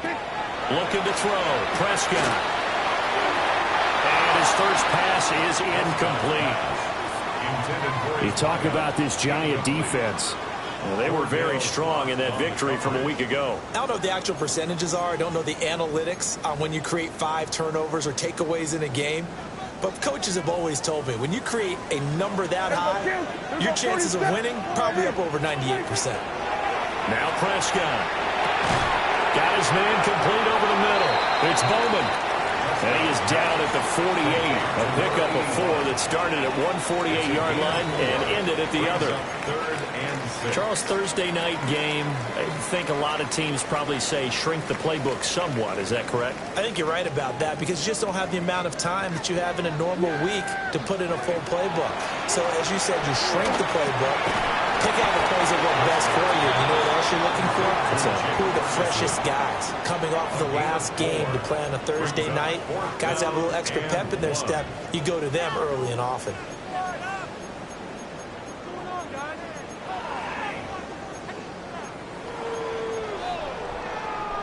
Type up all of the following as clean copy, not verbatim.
Looking to throw. Prescott. And his first pass is incomplete. You talk about this Giant defense. Well, they were very strong in that victory from a week ago. I don't know what the actual percentages are. I don't know the analytics on when you create 5 turnovers or takeaways in a game. But coaches have always told me, when you create a number that high, your chances of winning probably up over 98%. Now Prescott. Got his man complete over the middle. It's Bowman. And he is down at the 48. A pickup of 4 that started at 148-yard line and ended at the other. Charles, Thursday night game, I think a lot of teams probably say shrink the playbook somewhat. Is that correct? I think you're right about that because you just don't have the amount of time that you have in a normal week to put in a full playbook. So, as you said, you shrink the playbook, pick out the plays that work best for you. You know what else you're looking for? Who are the freshest guys coming off of the last game to play on a Thursday night? Guys have a little extra pep in their step. You go to them early and often.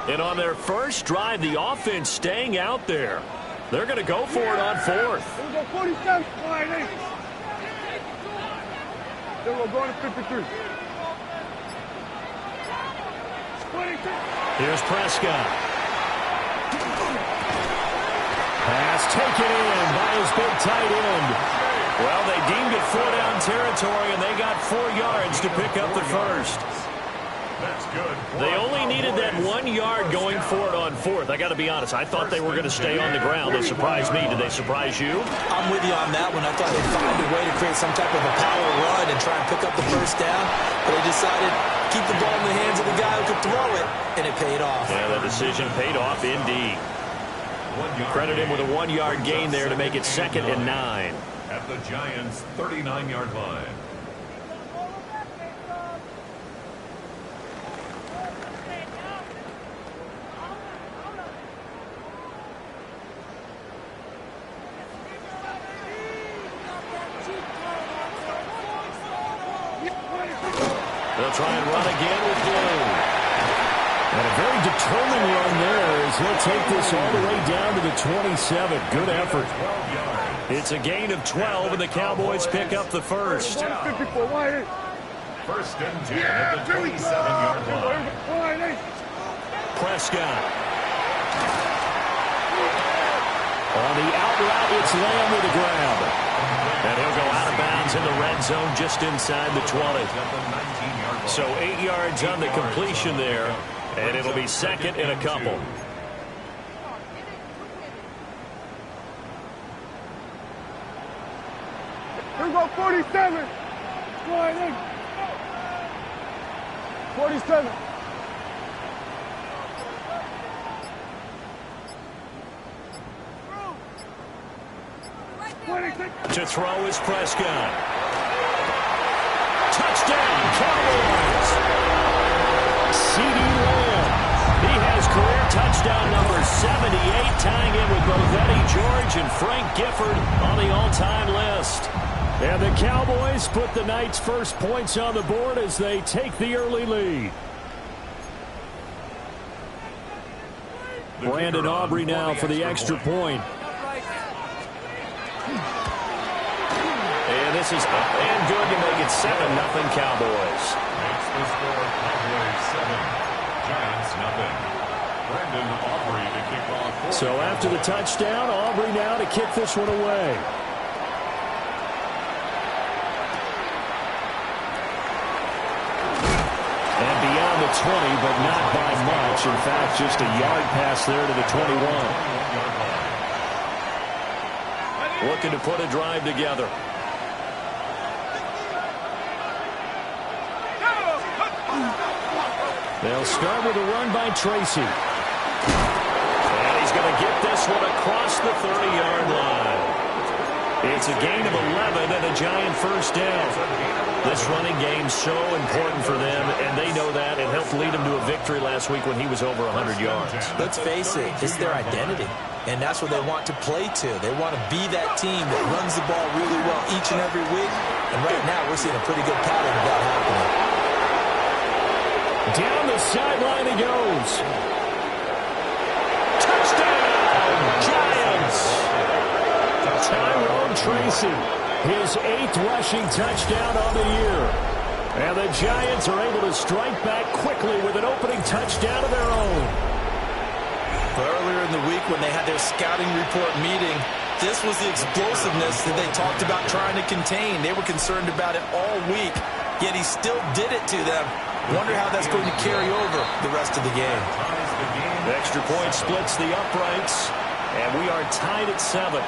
And on their first drive, the offense staying out there. They're going to go for it on 4th. Then we'll go to 53. Here's Prescott. Pass taken in by his big tight end. Well, they deemed it 4-down territory, and they got 4 yards to pick up the first. That's good. They only needed that 1 yard going for it on 4th. I got to be honest. I thought they were going to stay on the ground. They surprised me. Did they surprise you? I'm with you on that one. I thought they'd find a way to create some type of a power run and try and pick up the first down. But they decided keep the ball in the hands of the guy who could throw it, and it paid off. Yeah, the decision paid off indeed. Credit him with a 1 yard gain there to make it 2nd and 9. At the Giants' 39-yard line. They'll try and run again with Blue. And a very determined run there as he'll take this all the way down to the 27. Good effort. It's a gain of 12, and the Cowboys pick up the first. First and 10 at the 27-yard line. Prescott. On the out route, it's Lamb with the grab. And he'll go out of bounds in the red zone just inside the 20. So 8 yards on the completion there, and it'll be 2nd and a couple. Here we go, 47. Slide in. 47. To throw is Prescott. Touchdown, Cowboys! CeeDee Lamb. He has career touchdown number 78, tying in with both Eddie George and Frank Gifford on the all-time list. And the Cowboys put the night's first points on the board as they take the early lead. Brandon Aubrey now for the extra point. And this is up and good to make it 7-0 Cowboys. Makes the score Cowboys 7, Giants nothing. Brandon Aubrey to kick off. So after the touchdown, Aubrey now to kick this one away. And beyond the 20, but not by much. In fact, just a yard pass there to the 21. Looking to put a drive together. They'll start with a run by Tracy. And he's going to get this one across the 30-yard line. It's a gain of 11 and a Giant first down. This running game's so important for them, and they know that. It helped lead them to a victory last week when he was over 100 yards. Let's face it, it's their identity, and that's what they want to play to. They want to be that team that runs the ball really well each and every week, and right now we're seeing a pretty good pattern of that happening. Down the sideline he goes. Tracy, his 8th rushing touchdown on the year. And the Giants are able to strike back quickly with an opening touchdown of their own. Earlier in the week when they had their scouting report meeting, this was the explosiveness that they talked about trying to contain. They were concerned about it all week, yet he still did it to them. Wonder how that's going to carry over the rest of the game. Extra point splits the uprights, and we are tied at 7.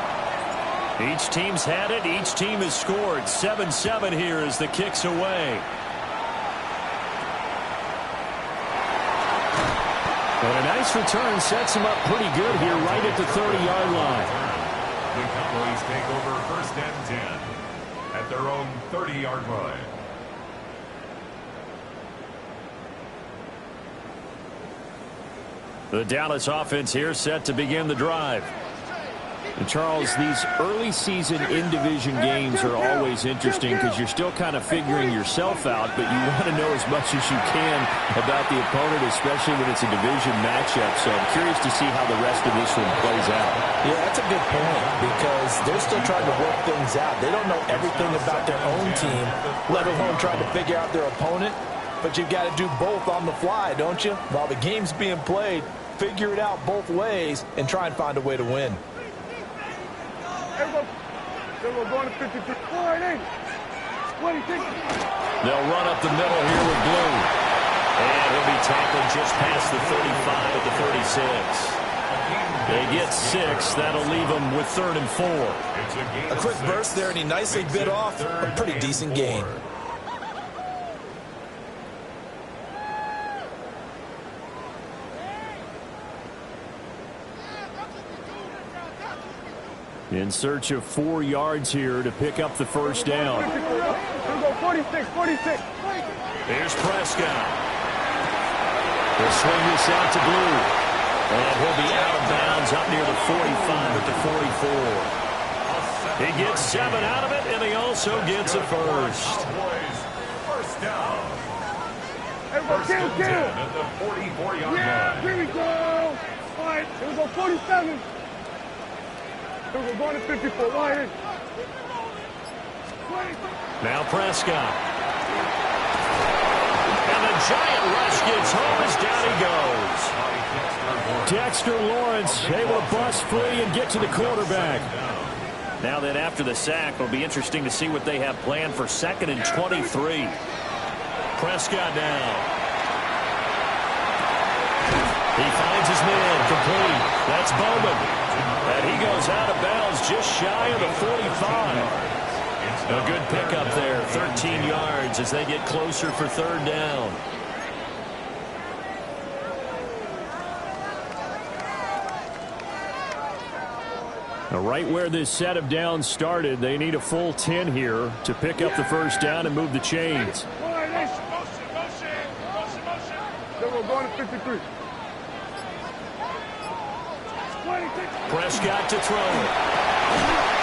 Each team's had it. Each team has scored. 7-7 here as the kick's away. And a nice return sets him up pretty good here right at the 30-yard line. The Cowboys take over 1st and 10 at their own 30-yard line. The Dallas offense here set to begin the drive. And Charles, these early season in-division games are always interesting because you're still kind of figuring yourself out, but you want to know as much as you can about the opponent, especially when it's a division matchup. So I'm curious to see how the rest of this one plays out. Yeah, that's a good point because they're still trying to work things out. They don't know everything about their own team, let alone trying to figure out their opponent. But you've got to do both on the fly, don't you? While the game's being played, figure it out both ways and try and find a way to win. They'll run up the middle here with Blue. And he'll be tackled just past the 35 at the 36. They get 6. That'll leave them with 3rd and 4. A quick burst there, and he nicely bit off a pretty decent gain. In search of 4 yards here to pick up the first down. 46. Here's Prescott. He'll swing this out to Blue. And he'll be out of bounds up near the 45 at the 44. He gets 7 out of it, and he also gets a first. First down. Everybody, kill. At the 44-yard line. Here we go. All right, here we go, 47. We're going to 54. Lion. Now Prescott. And the giant rush gets home as down he goes. Dexter Lawrence able to bust free and get to the quarterback. Now then after the sack, it'll be interesting to see what they have planned for 2nd and 23. Prescott now. He finds his man complete. That's Bowman. And he goes out of bounds just shy of the 45. A good pickup there, 13 yards as they get closer for 3rd down. Now, right where this set of downs started, they need a full 10 here to pick up the first down and move the chains. Then we're going to 53. Prescott to throw it.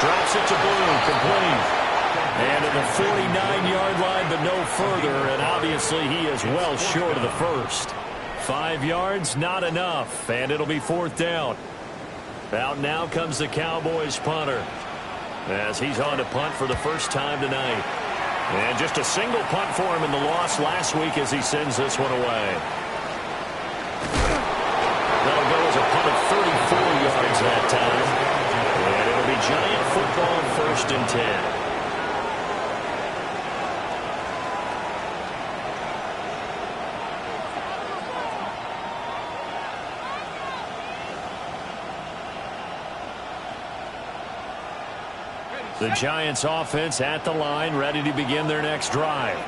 Drops it to Blue, complete. And at the 49-yard line, but no further, and obviously he is well short of the first. 5 yards, not enough, and it'll be 4th down. Out now comes the Cowboys punter, as he's on to punt for the first time tonight. And just a single punt for him in the loss last week as he sends this one away. That'll go as a punt of 34 yards that time. And it'll be Giant football, 1st and 10. The Giants offense at the line, ready to begin their next drive.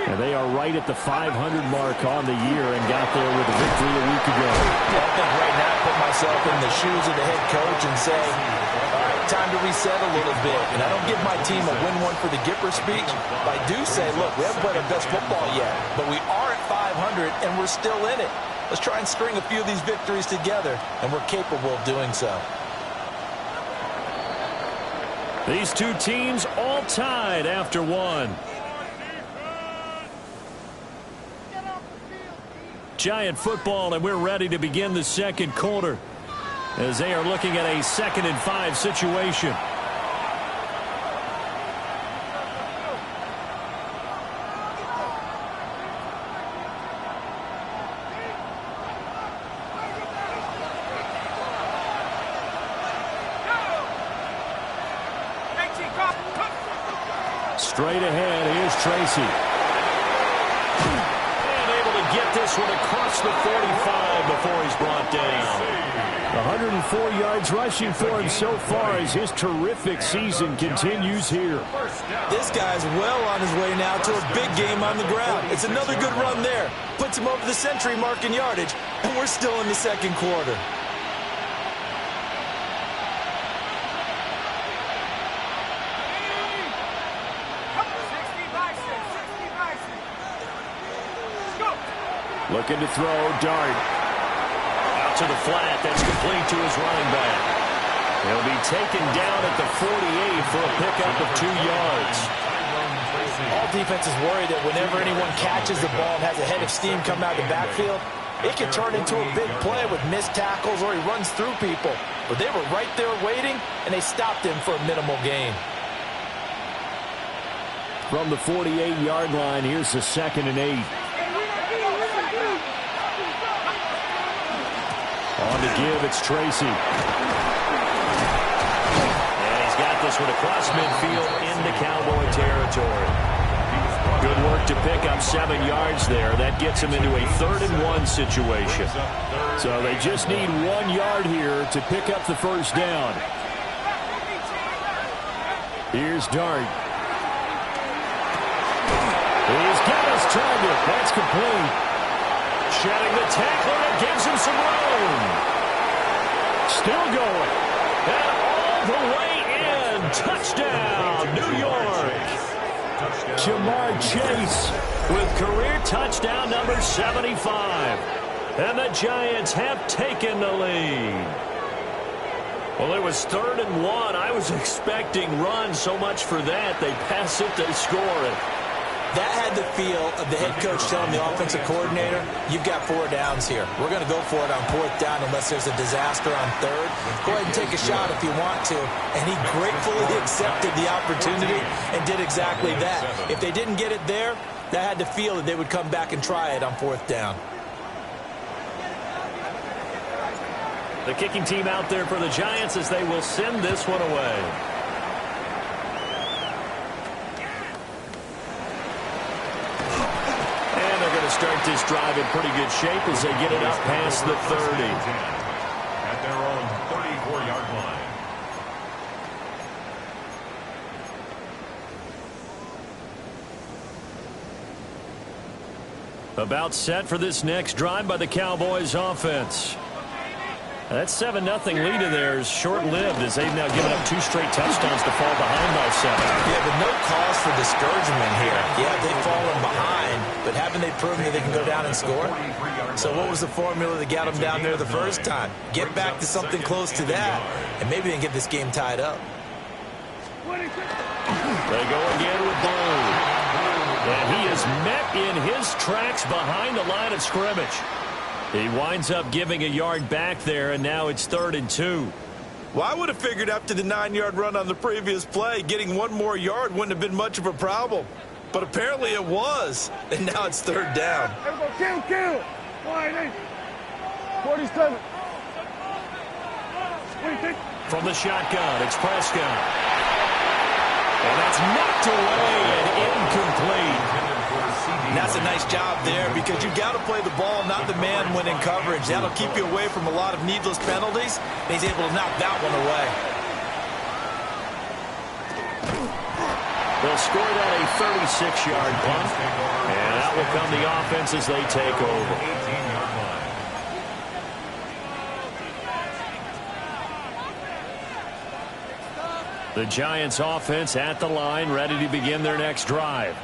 And they are right at the 500 mark on the year and got there with a victory a week ago. I think right now I put myself in the shoes of the head coach and say, all right, time to reset a little bit. And I don't give my team a win one for the Gipper speech. But I do say, look, we haven't played our best football yet, but we are at 500 and we're still in it. Let's try and string a few of these victories together, and we're capable of doing so. These two teams all tied after one. Giant football, and we're ready to begin the second quarter as they are looking at a 2nd and 5 situation. Straight ahead, here's Tracy. And able to get this one across the 45 before he's brought down. 104 yards rushing for him so far as his terrific season continues here. This guy's well on his way now to a big game on the ground. It's another good run there. Puts him over the century mark in yardage, and we're still in the second quarter. Looking to throw, Dart. Out to the flat, that's complete to his running back. He'll be taken down at the 48 for a pickup of 2 yards. All defenses worry that whenever anyone catches the ball and has a head of steam come out of the backfield, it can turn into a big play with missed tackles or he runs through people. But they were right there waiting, and they stopped him for a minimal gain. From the 48-yard line, here's the 2nd and 8. On to give, it's Tracy. And he's got this one across midfield into Cowboy territory. Good work to pick up 7 yards there. That gets him into a 3rd and 1 situation. So they just need 1 yard here to pick up the first down. Here's Dart. He's got his target. That's complete. Shedding the tackler, that gives him some room. Still going. And all the way in. Touchdown, New York. Jamar Chase with career touchdown number 75. And the Giants have taken the lead. Well, it was 3rd and 1. I was expecting run, so much for that. They pass it, they score it. That had the feel of the head coach telling the offensive coordinator, you've got 4 downs here. We're going to go for it on 4th down unless there's a disaster on 3rd. Go ahead and take a shot if you want to. And he gratefully accepted the opportunity and did exactly that. If they didn't get it there, that had the feel that they would come back and try it on 4th down. The kicking team out there for the Giants as they will send this one away. Start this drive in pretty good shape as they get it up past the 30. At their own 34-yard line. About set for this next drive by the Cowboys offense. That 7-0 lead of theirs short-lived as they've now given up 2 straight touchdowns to fall behind by 7. Yeah, but no cause for discouragement here. Yeah, they've fallen behind, but haven't they proven that they can go down and score? So what was the formula that got them down there the first time? Get back to something close to that, and maybe they can get this game tied up. They go again with Blue. And he is met in his tracks behind the line of scrimmage. He winds up giving a yard back there, and now it's 3rd and 2. Well, I would have figured after the 9-yard run on the previous play, getting 1 more yard wouldn't have been much of a problem. But apparently it was, and now it's 3rd down. Kill. 47. From the shotgun, it's Prescott. And that's knocked away and incomplete. And that's a nice job there because you got to play the ball, not the man when in coverage. That'll keep you away from a lot of needless penalties. And he's able to knock that one away. They'll score that a 36-yard punt. And that will come the offense as they take over. 18-yard line. The Giants offense at the line, ready to begin their next drive.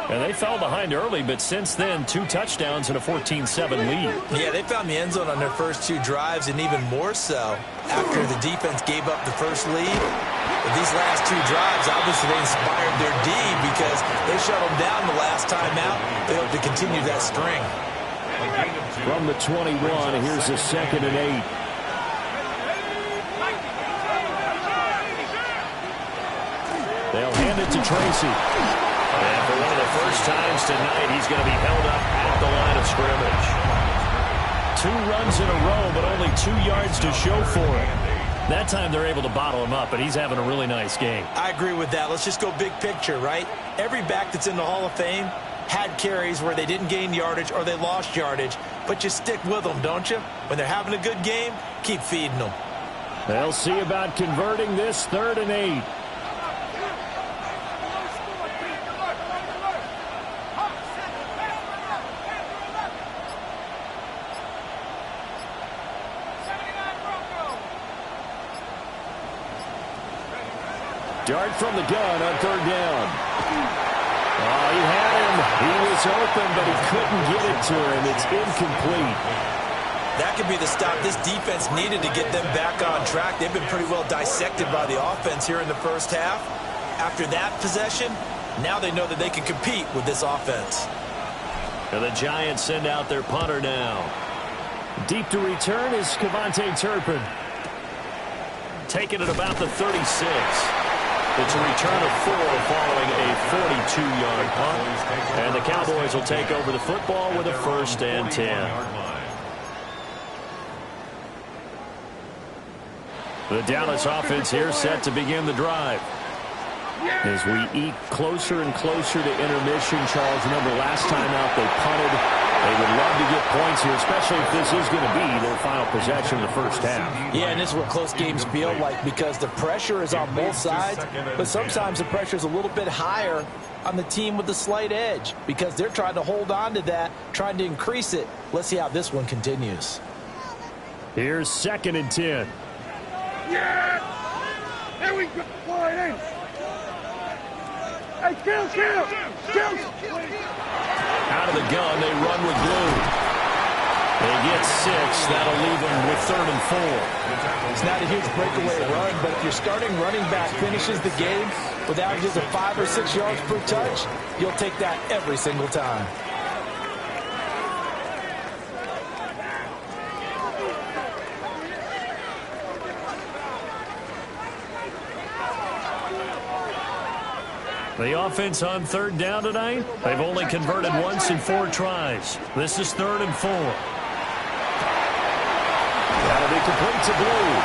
And they fell behind early, but since then, 2 touchdowns and a 14-7 lead. Yeah, they found the end zone on their first 2 drives, and even more so after the defense gave up the first lead. But these last 2 drives, obviously they inspired their D because they shut them down the last time out. They hope to continue that string. From the 21, here's the 2nd and 8. They'll hand it to Tracy. And for one of the first times tonight, he's going to be held up at the line of scrimmage. 2 runs in a row, but only 2 yards to show for it. That time they're able to bottle him up, but he's having a really nice game. I agree with that. Let's just go big picture, right? Every back that's in the Hall of Fame had carries where they didn't gain yardage or they lost yardage, but you stick with them, don't you? When they're having a good game, keep feeding them. They'll see about converting this 3rd and 8. Dart from the gun on 3rd down. Oh, he had him. He was open, but he couldn't get it to him. It's incomplete. That could be the stop this defense needed to get them back on track. They've been pretty well dissected by the offense here in the first half. After that possession, now they know that they can compete with this offense. And the Giants send out their punter now. Deep to return is Kevontae Turpin. Taking it about the 36. It's a return of 4 following a 42-yard punt. And the Cowboys will take over the football with a 1st and 10. The Dallas offense here set to begin the drive. As we eat closer and closer to intermission, Charles, remember last time out they punted. They would love to get points here, especially if this is going to be their final possession of the first half. Yeah, and this is what close games feel like because the pressure is on both sides, but sometimes the pressure is a little bit higher on the team with the slight edge because they're trying to hold on to that, trying to increase it. Let's see how this one continues. Here's 2nd and 10. Yeah! There we go. Boy, hey, kill! Out of the gun, they run with Blue. They get 6. That'll leave them with 3rd and 4. It's not a huge breakaway run, but if your starting running back finishes the game with averages of 5 or 6 yards per touch, you'll take that every single time. The offense on 3rd down tonight, they've only converted once in 4 tries. This is 3rd and 4. That'll be complete to Blue.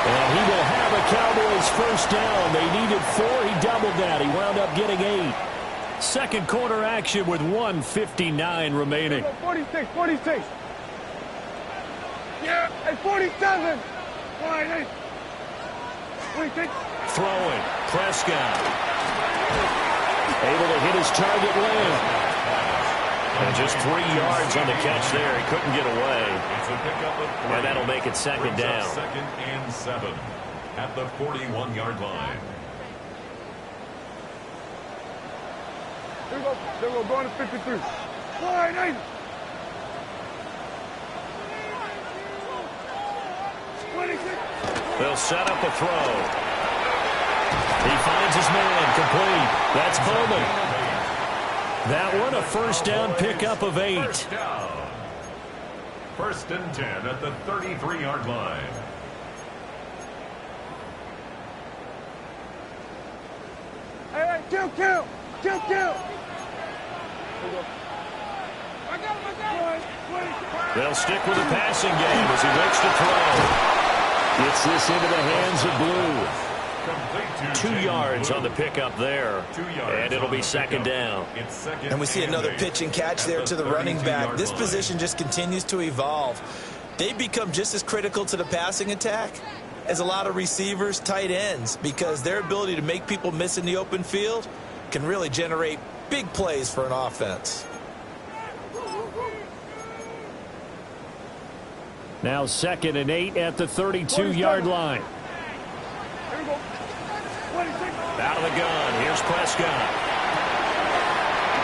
And he will have a Cowboys 1st down. They needed 4. He doubled that. He wound up getting 8. Second quarter action with 1:59 remaining. 46. Yeah, and 47. Boy, hey. 46. Throwing. Prescott. Able to hit his target lane. And just 3 yards on the catch there. He couldn't get away. And that'll make it 2nd down. 2nd and 7 at the 41-yard line. Here we go. There we go. Going to 53. Boy, hey. 26. They'll set up a throw. He finds his man, complete. That's Bowman. That one, a 1st down pickup of 8. 1st down. 1st and 10 at the 33-yard line. Hey, kill! They'll stick with the passing game as he looks to throw. Gets this into the hands of Blue. 2 yards on the pickup there. And it'll be 2nd down. And we see another pitch and catch there to the running back. This position just continues to evolve. They become just as critical to the passing attack as a lot of receivers, tight ends, because their ability to make people miss in the open field can really generate big plays for an offense. Now 2nd and 8 at the 32-yard line. Out of the gun. Here's Prescott.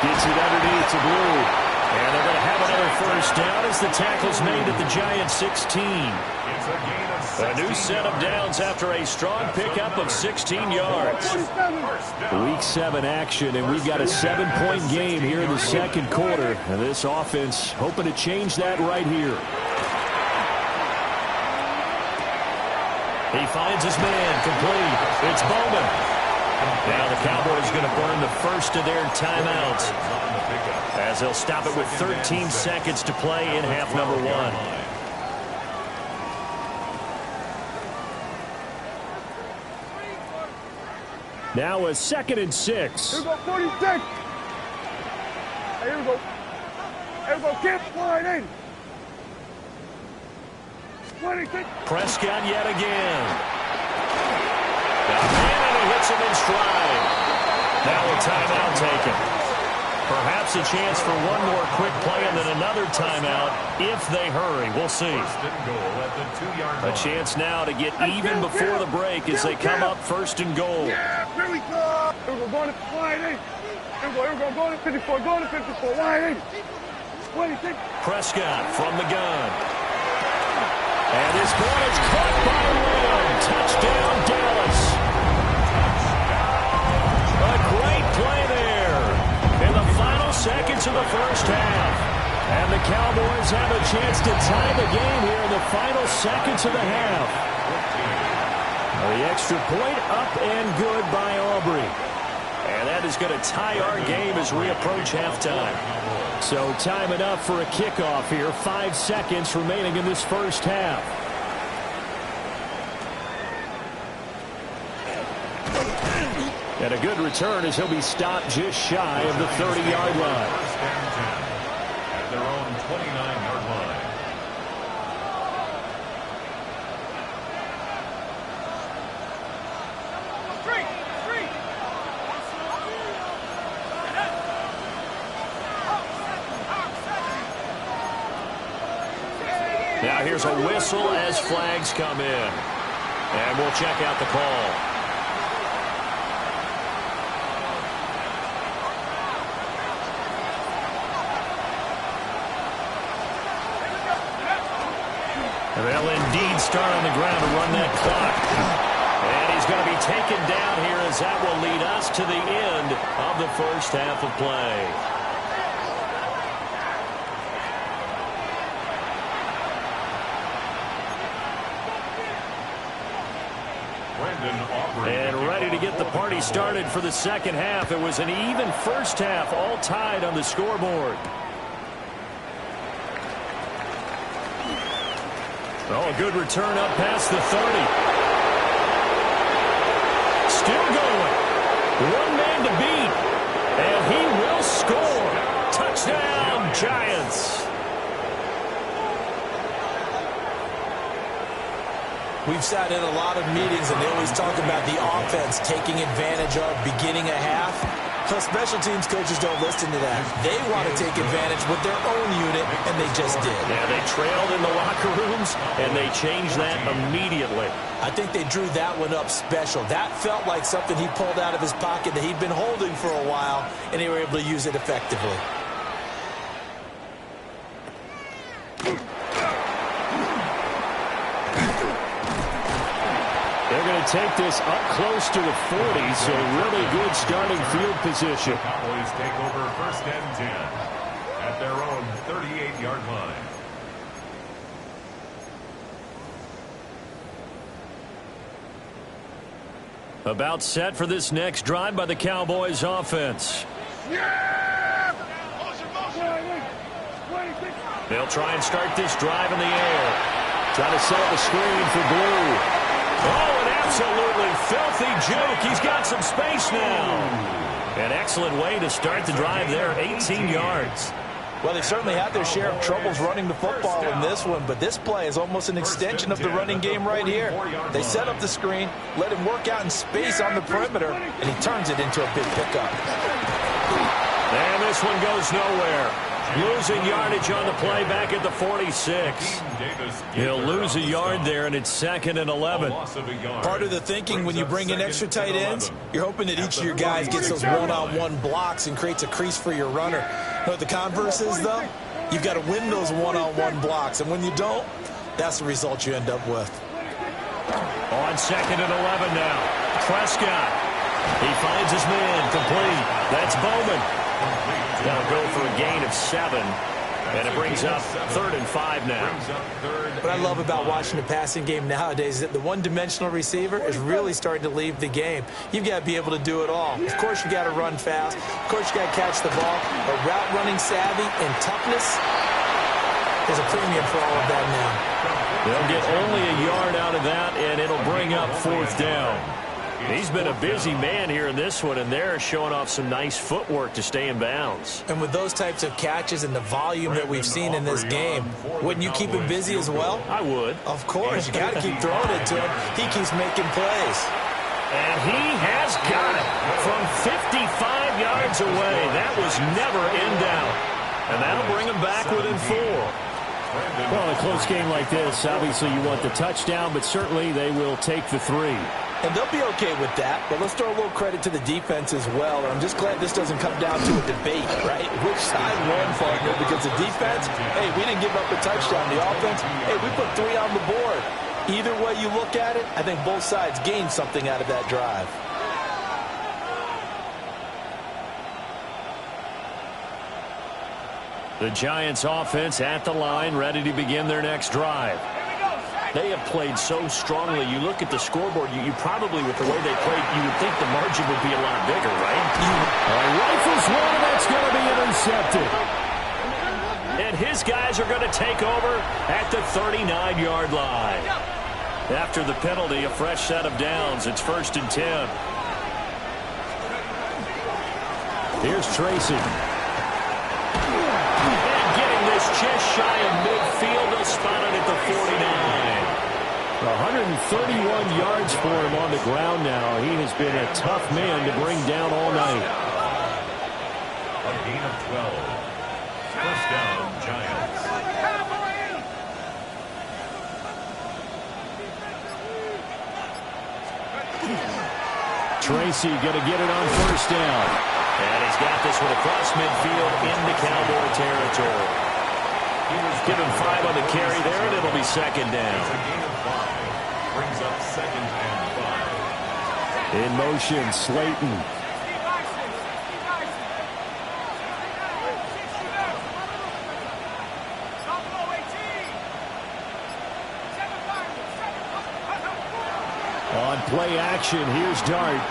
Gets it underneath to Blue. And they're going to have another 1st down as the tackle's made at the Giants 16. A new set of downs after a strong pickup of 16 yards. Week 7 action, and we've got a 7-point game here in the 2nd quarter. And this offense hoping to change that right here. He finds his man, complete. It's Bowman. Now the Cowboys going to burn the 1st of their timeouts as they'll stop it with 13 seconds to play in half number 1. Now a 2nd and 6. Here we go, 46. Hey, here we go. Here we go, kid. 180. 26. Prescott yet again. Now man, and he hits him in stride. Now a timeout taken. Perhaps a chance for one more quick play and then another timeout if they hurry. We'll see. A chance now to get even before the break as they come up 1st and goal. Yeah, here we go. Here we go, going to 180. Here we go, going to 54, going to 54, 180. 26. Prescott from the gun. And his ball is caught by Lamb. Touchdown, Dallas. A great play there in the final seconds of the first half. And the Cowboys have a chance to tie the game here in the final seconds of the half. The extra point up and good by Aubrey. And that is going to tie our game as we approach halftime. So time enough for a kickoff here. 5 seconds remaining in this first half. And a good return as he'll be stopped just shy of the 30-yard line. First and 10 at their own 29-yard line. Now here's a whistle as flags come in. And we'll check out the call. They'll indeed start on the ground to run that clock. And he's going to be taken down here as that will lead us to the end of the first half of play. And ready to get the party started for the second half. It was an even first half, all tied on the scoreboard. Oh, a good return up past the 30. Still going. One man to beat. And he will score. Touchdown, Giants. We've sat in a lot of meetings, and they always talk about the offense taking advantage of beginning a half. But special teams coaches don't listen to that. They want to take advantage with their own unit, and they just did. Yeah, they trailed in the locker rooms, and they changed that immediately. I think they drew that one up special. That felt like something he pulled out of his pocket that he'd been holding for a while, and they were able to use it effectively. They're going to take this up close to the 40, so really good starting field position. The Cowboys take over 1st and 10 at their own 38-yard line. About set for this next drive by the Cowboys offense. Yeah! They'll try and start this drive in the air. Try to set up a screen for Blue. Oh, an absolutely filthy juke. He's got some space now. An excellent way to start the drive there, 18 yards. Well, they certainly had their share of troubles running the football in this one, but this play is almost an extension of the running game right here. They set up the screen, let him work out in space on the perimeter, and he turns it into a big pickup. And this one goes nowhere. Losing yardage on the play back at the 46. He'll lose a yard there, and it's 2nd and 11. Part of the thinking when you bring in extra tight ends, you're hoping that each of your guys gets those one-on-one blocks and creates a crease for your runner. You know what the converse is, though? You've got to win those one-on-one blocks, and when you don't, that's the result you end up with. On 2nd and 11 now. Prescott. He finds his man complete. That's Bowman. That'll go for a gain of 7. And it brings up 3rd and 5 now. What I love about watching the passing game nowadays is that the one-dimensional receiver is really starting to leave the game. You've got to be able to do it all. Of course, you got to run fast. Of course, you got to catch the ball. But route running savvy and toughness is a premium for all of that now. They'll get only a yard out of that, and it'll bring up 4th down. He's been a busy man here in this one, and they're showing off some nice footwork to stay in bounds. And with those types of catches and the volume that we've seen in this game, wouldn't you keep him busy as well? I would. Of course. You got to keep throwing it to him. He keeps making plays. And he has got it from 55 yards away. That was never in doubt. And that'll bring him back within 4. Well, in a close game like this, obviously you want the touchdown, but certainly they will take the 3. And they'll be okay with that, but let's throw a little credit to the defense as well. And I'm just glad this doesn't come down to a debate, right? Which side won, partner? Because the defense, hey, we didn't give up a touchdown. The offense, hey, we put 3 on the board. Either way you look at it, I think both sides gained something out of that drive. The Giants offense at the line, ready to begin their next drive. They have played so strongly. You look at the scoreboard, you probably, with the way they played, you would think the margin would be a lot bigger, right? Rifles one, that's going to be intercepted. And his guys are going to take over at the 39-yard line. After the penalty, a fresh set of downs. It's 1st and 10. Here's Tracy. And getting this just shy of midfield, they'll spot it at the 49. 131 yards for him on the ground now. He has been a tough man to bring down all night. A gain of 12. First down, Giants. Tracy going to get it on 1st down. And he's got this one across midfield into Cowboy territory. Give him 5 on the carry there, and it'll be 2nd down. It's a gain of 5. Brings up 2nd and 5. In motion, Slayton. On play action, here's Dart.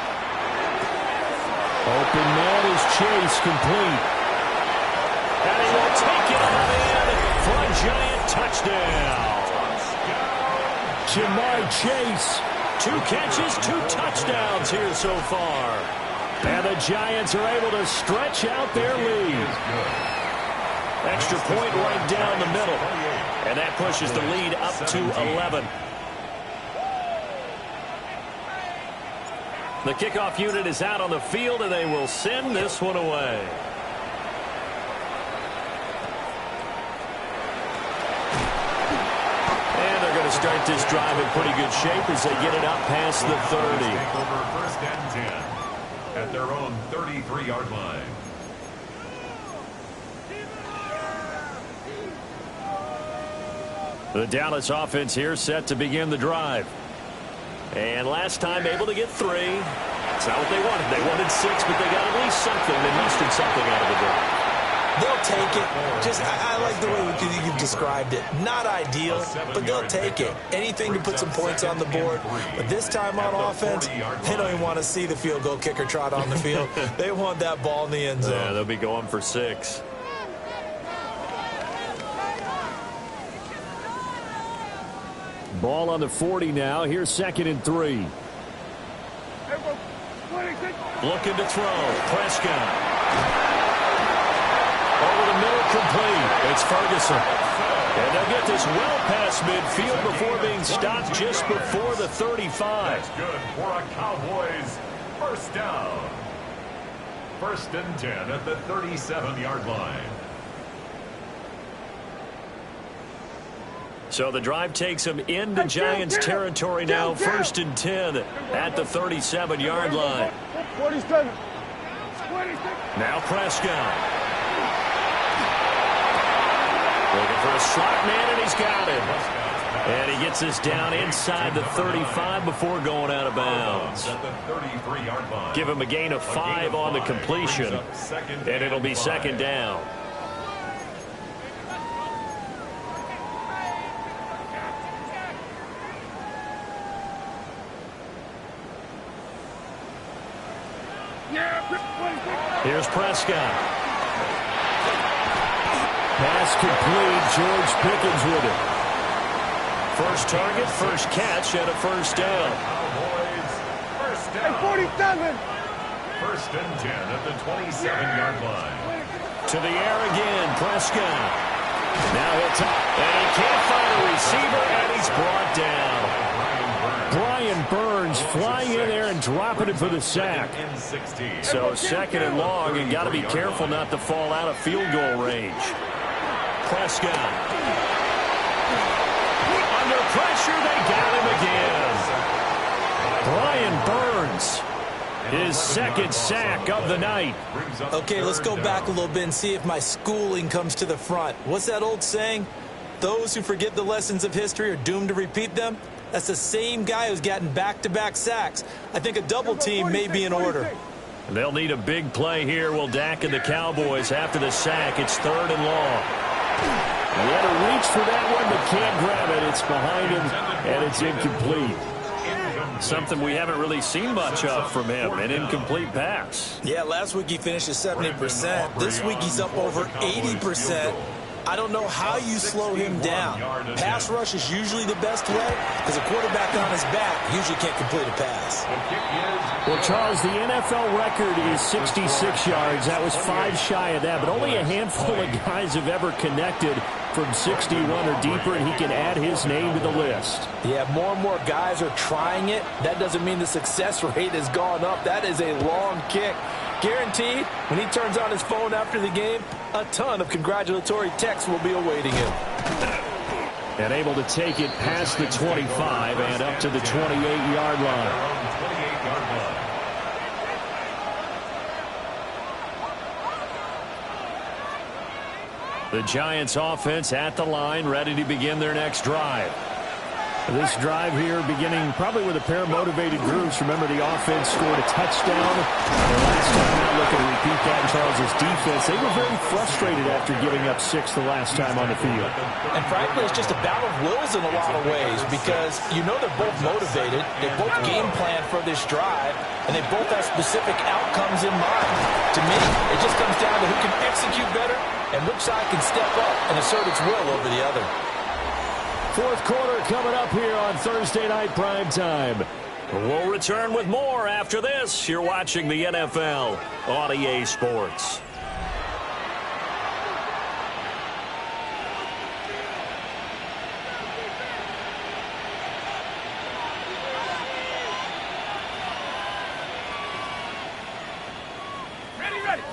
Open man is Chase, complete. And he will take it on in for a Giant touchdown. Jamar Chase. 2 catches, 2 touchdowns here so far. And the Giants are able to stretch out their lead. Extra point right down the middle. And that pushes the lead up to 11. The kickoff unit is out on the field, and they will send this one away. And they're going to start this drive in pretty good shape as they get it up past the 30. Take over 1st and 10 at their own 33-yard line. The Dallas offense here set to begin the drive. And last time able to get 3. That's not what they wanted. They wanted 6, but they got at least something. They mustered something out of the drive. They'll take it. Just, I like the way you've described it. Not ideal, but they'll take it. Anything to put some points on the board. But this time on offense, they don't even want to see the field goal kicker trot on the field. They want that ball in the end zone. Yeah, they'll be going for 6. Ball on the 40 now. Here's 2nd and 3. Looking to throw. Prescott. Over the middle, complete. It's Ferguson. And they'll get this well past midfield before being stopped just before the 35. That's good for a Cowboys 1st down. 1st and 10 at the 37-yard line. So the drive takes them into Giants territory now. 1st and 10 at the 37-yard line. 47. Now Prescott. Looking for a slot man, and he's got him. And he gets this down inside the 35 before going out of bounds. At the 33-yard line. Give him a gain of 5 on the completion, and it'll be 2nd down. Here's Prescott. Pass complete. George Pickens with it. First target, first catch, and a 1st down. Cowboys 1st First Hey, down. 47. First and 10 at the 27-yard line. To the air again, Prescott. Now he'll top, and he can't find a receiver, and he's brought down. Brian Burns flying in there and dropping it for the sack. So second and long, and got to be careful not to fall out of field goal range. Prescott. Under pressure, they got him again. Brian Burns. His second sack of the night. Okay, let's go back a little bit and see if my schooling comes to the front. What's that old saying? Those who forget the lessons of history are doomed to repeat them. That's the same guy who's gotten back-to-back sacks. I think a double team may be in order. They'll need a big play here. Will Dak and the Cowboys after the sack. It's third and long. He had to reach for that one, but can't grab it. It's behind him, and it's incomplete. Something we haven't really seen much of from him, an incomplete pass. Yeah, last week he finished at 70%. This week he's up over 80%. I don't know how you slow him down. Pass rush is usually the best way because a quarterback on his back usually can't complete a pass. Well, Charles, the NFL record is 66 yards. That was 5 shy of that, but only a handful of guys have ever connected from 61 or deeper, and he can add his name to the list. Yeah, more and more guys are trying it. That doesn't mean the success rate has gone up. That is a long kick. Guaranteed, when he turns on his phone after the game, a ton of congratulatory texts will be awaiting him. And able to take it past the 25 and up to the 28-yard line. The Giants offense at the line, ready to begin their next drive. This drive here beginning probably with a pair of motivated groups. Remember, the offense scored a touchdown. The last time out, looking to repeat that in Charles' defense. They were very frustrated after giving up 6 the last time on the field. And frankly, it's just a battle of wills in a lot of ways because you know they're both motivated. They both game plan for this drive, and they both have specific outcomes in mind. To me, it just comes down to who can execute better and which side can step up and assert its will over the other. Fourth quarter coming up here on Thursday Night Prime Time. We'll return with more after this. You're watching the NFL on EA Sports.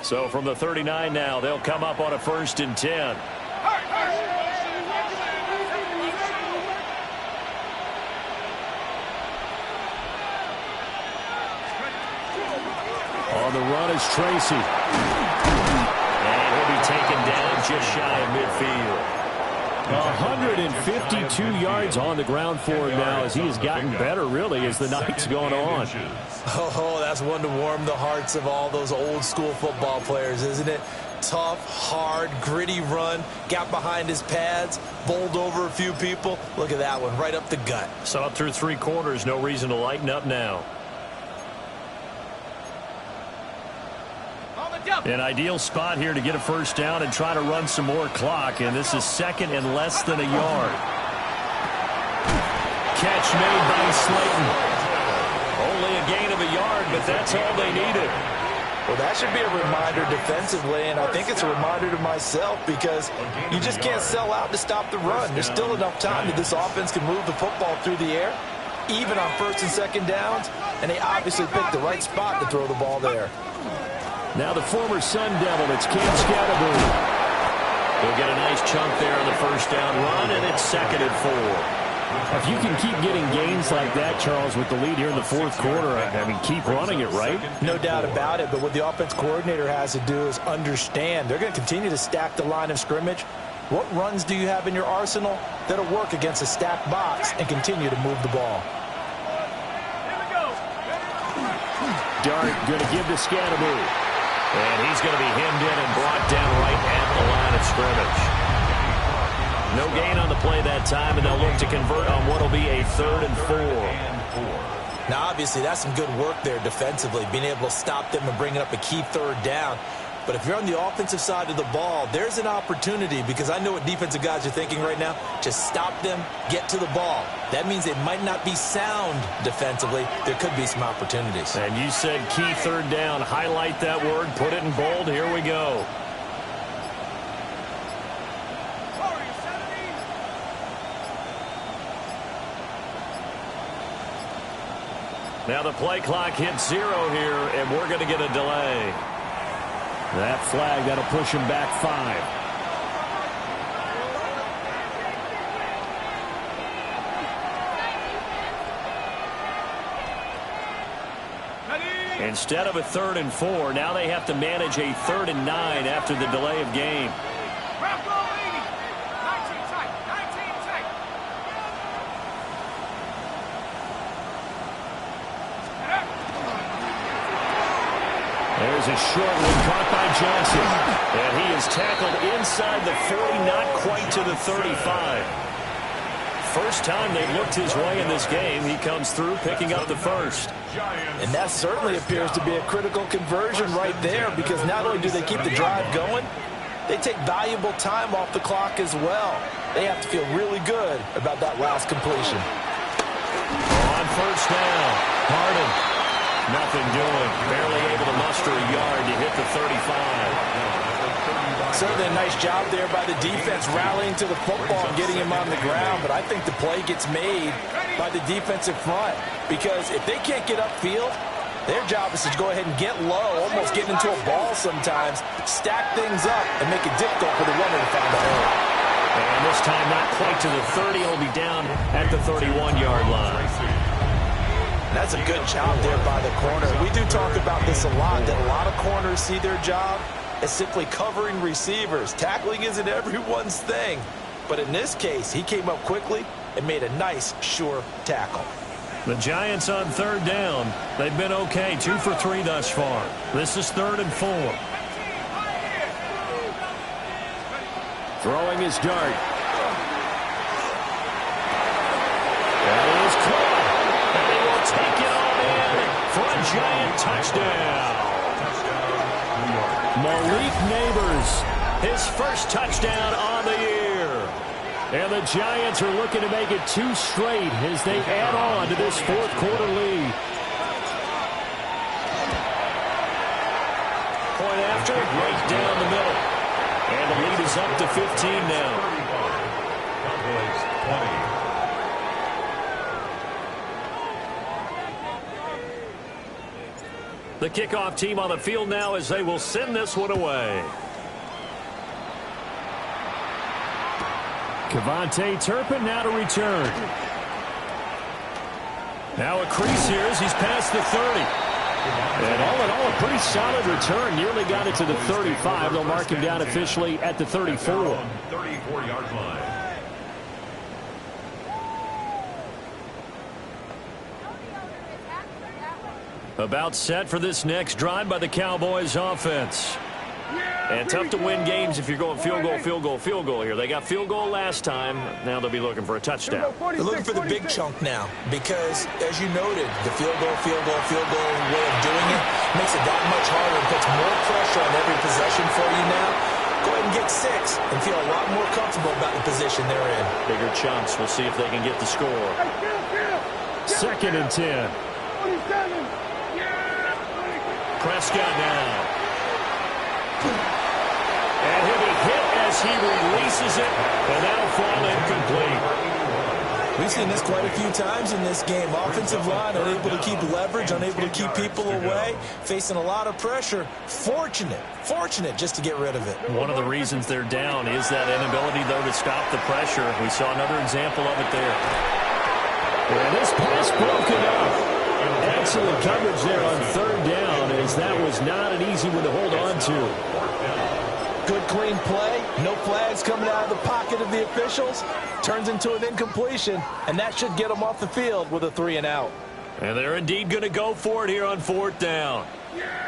So from the 39 now, they'll come up on a 1st and 10. On the run is Tracy. And he'll be taken down just shy of midfield. 152 yards on the ground for him now as he has gotten better, really, as the night's gone on. Oh, that's one to warm the hearts of all those old school football players, isn't it? Tough, hard, gritty run, got behind his pads, bowled over a few people. Look at that one, right up the gut. Saw it through 3 quarters, no reason to lighten up now. An ideal spot here to get a first down and try to run some more clock, and this is 2nd and less than a yard. Catch made by Slayton. Only a gain of a yard, but that's all they needed. Well, that should be a reminder defensively, and I think it's a reminder to myself because you just can't sell out to stop the run. There's still enough time that this offense can move the football through the air, even on 1st and 2nd downs, and they obviously picked the right spot to throw the ball there. Now the former Sun Devil, it's Cam Scatterbury. We'll get a nice chunk there on the first down run, and it's 2nd and 4. If you can keep getting gains like that, Charles, with the lead here in the 4th quarter, I mean, keep running it, right? No doubt about it, but what the offense coordinator has to do is understand they're going to continue to stack the line of scrimmage. What runs do you have in your arsenal that'll work against a stacked box and continue to move the ball? Dart going to give to Scatterbury. And he's going to be hemmed in and brought down right at the line of scrimmage. No gain on the play that time, and they'll look to convert on what will be a 3rd and 4. Now, obviously, that's some good work there defensively, being able to stop them and bring up a key 3rd down. But if you're on the offensive side of the ball, there's an opportunity, because I know what defensive guys are thinking right now. Just stop them, get to the ball. That means they might not be sound defensively. There could be some opportunities. And you said key third down. Highlight that word, put it in bold. Here we go. Now the play clock hits 0 here, and we're going to get a delay. That flag, that'll push him back 5. Instead of a 3rd and 4, now they have to manage a 3rd and 9 after the delay of game. There's a short one caught by Johnson. And he is tackled inside the 40, not quite to the 35. First time they've looked his way in this game. He comes through picking up the first. And that certainly appears to be a critical conversion right there, because not only do they keep the drive going, they take valuable time off the clock as well. They have to feel really good about that last completion. On first down, Harden. Nothing doing. Barely able to muster a yard to hit the 35. Certainly a nice job there by the defense rallying to the football and getting him on the ground, but I think the play gets made by the defensive front, because if they can't get upfield, their job is to go ahead and get low, almost get into a ball sometimes, stack things up, and make it difficult for the runner to find a hole. And this time not quite to the 30. He'll be down at the 31-yard line. That's a good job there by the corner. We do talk about this a lot, that a lot of corners see their job as simply covering receivers. Tackling isn't everyone's thing. But in this case, he came up quickly and made a nice, sure tackle. The Giants on 3rd down. They've been okay, 2 for 3 thus far. This is 3rd and 4. Throwing his dart. That is caught. Take it on in for a Giant touchdown. Malik Neighbors, his first touchdown on the year. And the Giants are looking to make it 2 straight as they add on to this 4th quarter lead. Point after, right down the middle. And the lead is up to 15 now. Cowboys 20. The kickoff team on the field now as they will send this one away. Kevontae Turpin now to return. Now a crease here as he's past the 30. And all in all, a pretty solid return. Nearly got it to the 35. They'll mark him down officially at the 34. 34-yard line. About set for this next drive by the Cowboys offense. And tough to win games if you're going field goal, field goal, field goal here. They got field goal last time. Now they'll be looking for a touchdown. They're looking for the big chunk now, because, as you noted, the field goal way of doing it makes it that much harder and puts more pressure on every possession for you now. Go ahead and get 6 and feel a lot more comfortable about the position they're in. Bigger chunks. We'll see if they can get the score. 2nd and 10. Prescott now. And he'll be hit as he releases it, and that'll fall incomplete. We've seen this quite a few times in this game. Offensive line unable to keep leverage, unable to keep people away, facing a lot of pressure. Fortunate just to get rid of it. One of the reasons they're down is that inability, though, to stop the pressure. We saw another example of it there. And this pass broken up. Excellent coverage there on 3rd down, as that was not an easy one to hold on to. Good, clean play. No flags coming out of the pocket of the officials. Turns into an incompletion, and that should get them off the field with a 3 and out. And they're indeed going to go for it here on 4th down.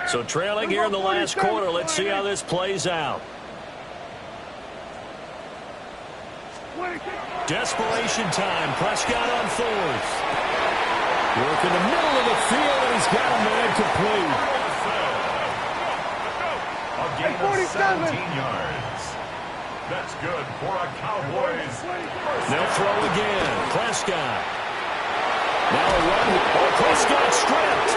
So trailing here in the last quarter. Let's see how this plays out. Desperation time. Prescott on 4th. Work in the middle of the field, and he's got a man complete. A gain of 17 yards. That's good for a Cowboys first. They'll throw again. Prescott. Now a run. Oh, Prescott stripped.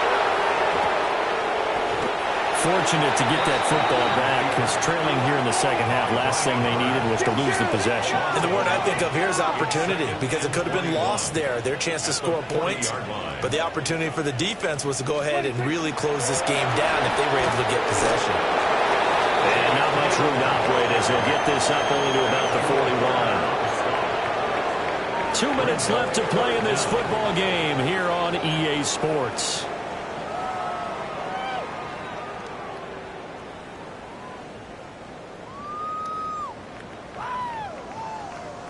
Fortunate to get that football back, because trailing here in the second half, last thing they needed was to lose the possession. And the word I think of here is opportunity, because it could have been lost there, their chance to score points. But the opportunity for the defense was to go ahead and really close this game down if they were able to get possession. And not much room to operate as they'll get this up only to about the 41. 2 minutes left to play in this football game here on EA Sports.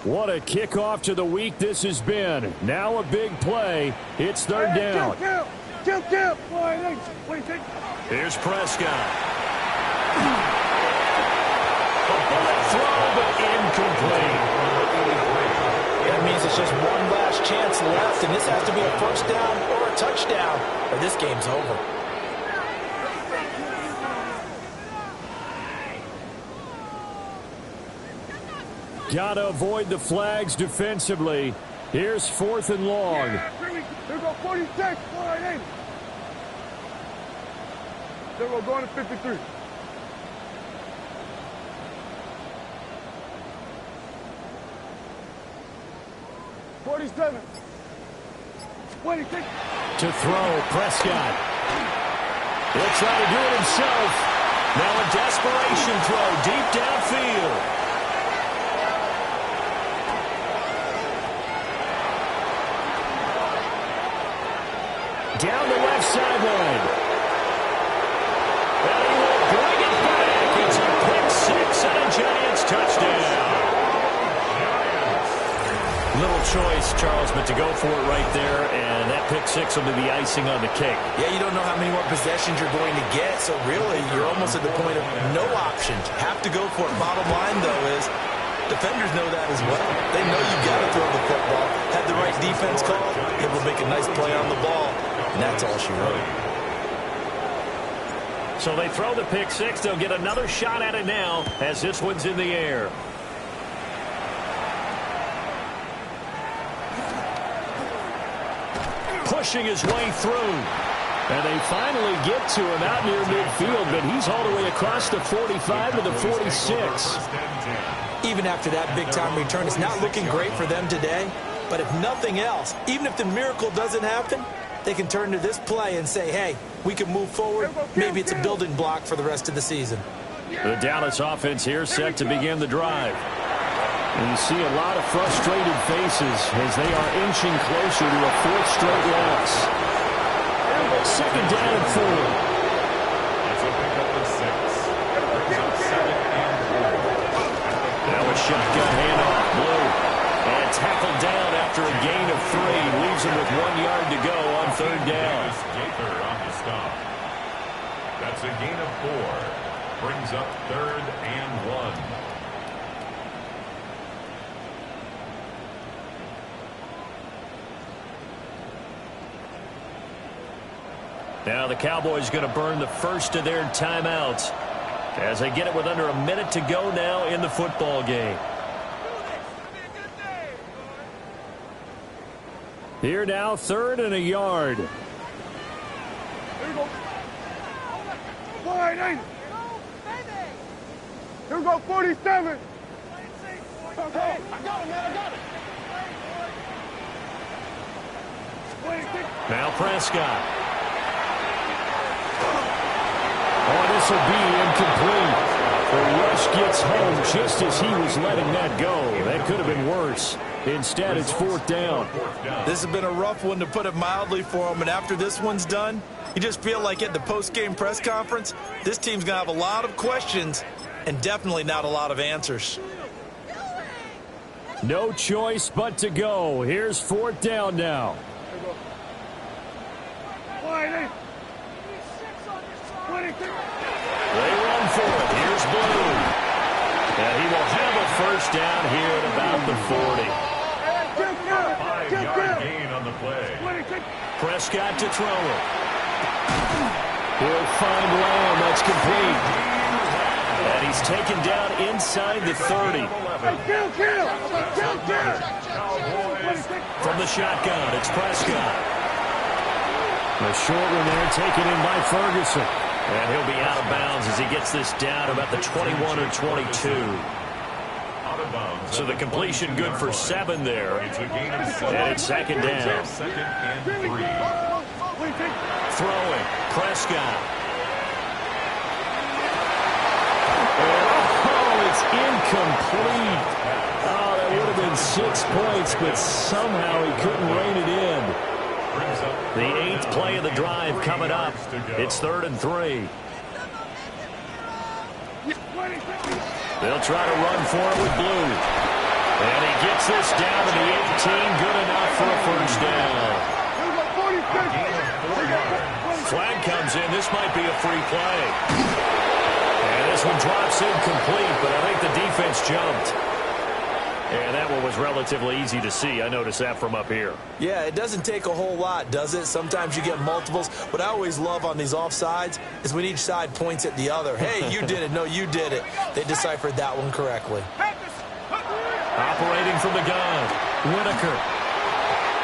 What a kickoff to the week this has been. Now a big play. It's third down. Here's Prescott. Throw, but incomplete. That means it's just one last chance left, and this has to be a first down or a touchdown, or this game's over. Got to avoid the flags defensively. Here's 4th and long. Here we go, 46, line 8. Then we're going to 53. '47. 26. To throw, Prescott. He'll try to do it himself. Now a desperation throw deep downfield. Down the left sideline. And he will bring it back. It's a pick six and a Giants touchdown. Little choice, Charles, but to go for it right there, and that pick six will be the icing on the cake. Yeah, you don't know how many more possessions you're going to get, so really you're almost at the point of no options. Have to go for it. Bottom line, though, is defenders know that as well. They know you got to throw the football. Had the right defense call, able to make a nice play on the ball, and that's all she wrote. So they throw the pick six. They'll get another shot at it now as this one's in the air. Pushing his way through. And they finally get to him out near midfield, but he's all the way across the 45 to the 46. Even after that big-time return, it's not looking great for them today. But if nothing else, even if the miracle doesn't happen, they can turn to this play and say, hey, we can move forward. Maybe it's a building block for the rest of the season. The Dallas offense here set to begin the drive. And you see a lot of frustrated faces as they are inching closer to a 4th straight loss. Second down and 4. It's a pickup of 6. Brings up 7 and 4. Now a shotgun handoff. Blue. And tackled down after a gain of 3. Leaves him with 1 yard to go on third down. Gaither on the stop. That's a gain of 4. Brings up 3rd and 1. Now the Cowboys going to burn the first of their timeouts as they get it with under a minute to go now in the football game. Here now, 3rd and a yard. Here we go. Line 8. Here we go, 47. I got him, man, I got him. 26. Now Prescott. Oh, this will be incomplete. The rush gets home just as he was letting that go. That could have been worse. Instead, it's 4th down. This has been a rough one, to put it mildly, for him. And after this one's done, you just feel like at the post-game press conference, this team's going to have a lot of questions and definitely not a lot of answers. No choice but to go. Here's 4th down now. Line 8. 26. They run for it. Here's Blue. And he will have a first down here at about the 40. 5-yard gain on the play. 26. Prescott to throw it. He'll find Lamb. That's complete. And he's taken down inside the 30. From the shotgun, it's Prescott. A short one there taken in by Ferguson. And he'll be out of bounds as he gets this down about the 21 or 22. So the completion good for 7 there. And it's second down. Throwing, Prescott. Oh, it's incomplete. Oh, that would have been 6 points, but somehow he couldn't rein it in. The 8th play of the drive coming up. It's 3rd and 3. They'll try to run for it with Blue. And he gets this down to the 18. Good enough for a first down. Flag comes in. This might be a free play. And this one drops incomplete, but I think the defense jumped. And that one was relatively easy to see. I noticed that from up here. Yeah, it doesn't take a whole lot, does it? Sometimes you get multiples. What I always love on these offsides is when each side points at the other. Hey, you did it. No, you did it. They deciphered that one correctly. Operating from the gun, Whitaker.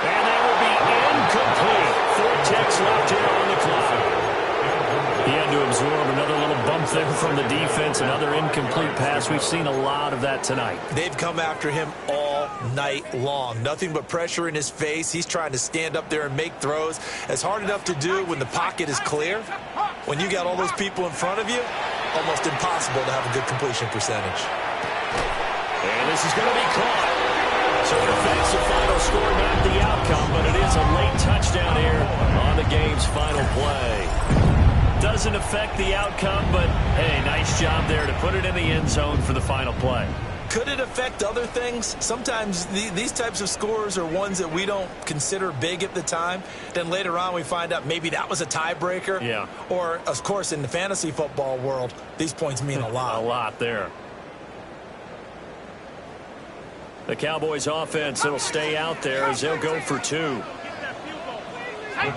And that will be incomplete. 4 ticks left here on the clock. He had to absorb another little bump there from the defense, another incomplete pass. We've seen a lot of that tonight. They've come after him all night long. Nothing but pressure in his face. He's trying to stand up there and make throws. It's hard enough to do when the pocket is clear. When you got all those people in front of you, almost impossible to have a good completion percentage. And this is going to be caught. So it affects the final score, not the outcome, but it is a late touchdown here on the game's final play. Doesn't affect the outcome, but, hey, nice job there to put it in the end zone for the final play. Could it affect other things? Sometimes these types of scores are ones that we don't consider big at the time. Then later on we find out maybe that was a tiebreaker. Yeah. Or, of course, in the fantasy football world, these points mean a lot. A lot there. The Cowboys offense, it'll stay out there as they'll go for 2. One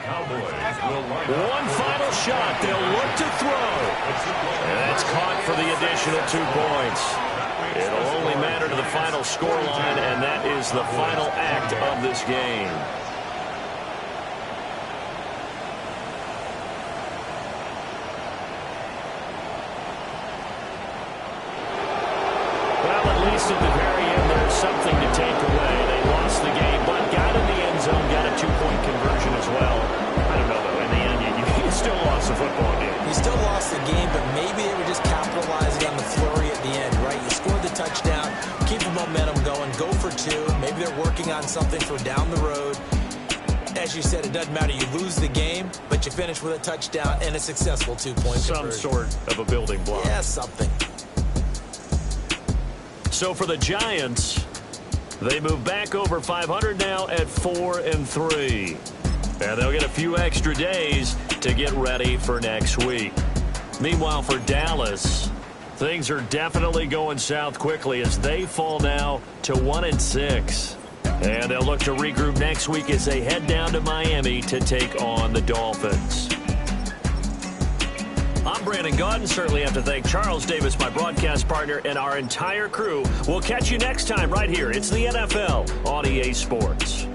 final shot. They'll look to throw. And that's caught for the additional 2 points. It'll only matter to the final scoreline, and that is the final act of this game. Well, at least at the very end, there's something to take away. They lost the game, but got in the end zone, got a 2-point conversion as well. I don't know, though. In the end, you still lost the football game. You still lost the game, but maybe they were just capitalizing on the flurry at the end, right? You scored the touchdown, keep the momentum going, go for 2. Maybe they're working on something for down the road. As you said, it doesn't matter. You lose the game, but you finish with a touchdown and a successful 2-point conversion. Some sort of a building block. Yeah, something. So for the Giants, they move back over 500 now at 4-3. And they'll get a few extra days to get ready for next week. Meanwhile, for Dallas, things are definitely going south quickly as they fall now to 1-6. And they'll look to regroup next week as they head down to Miami to take on the Dolphins. I'm Brandon Gaudin. Certainly have to thank Charles Davis, my broadcast partner, and our entire crew. We'll catch you next time right here. It's the NFL on EA Sports.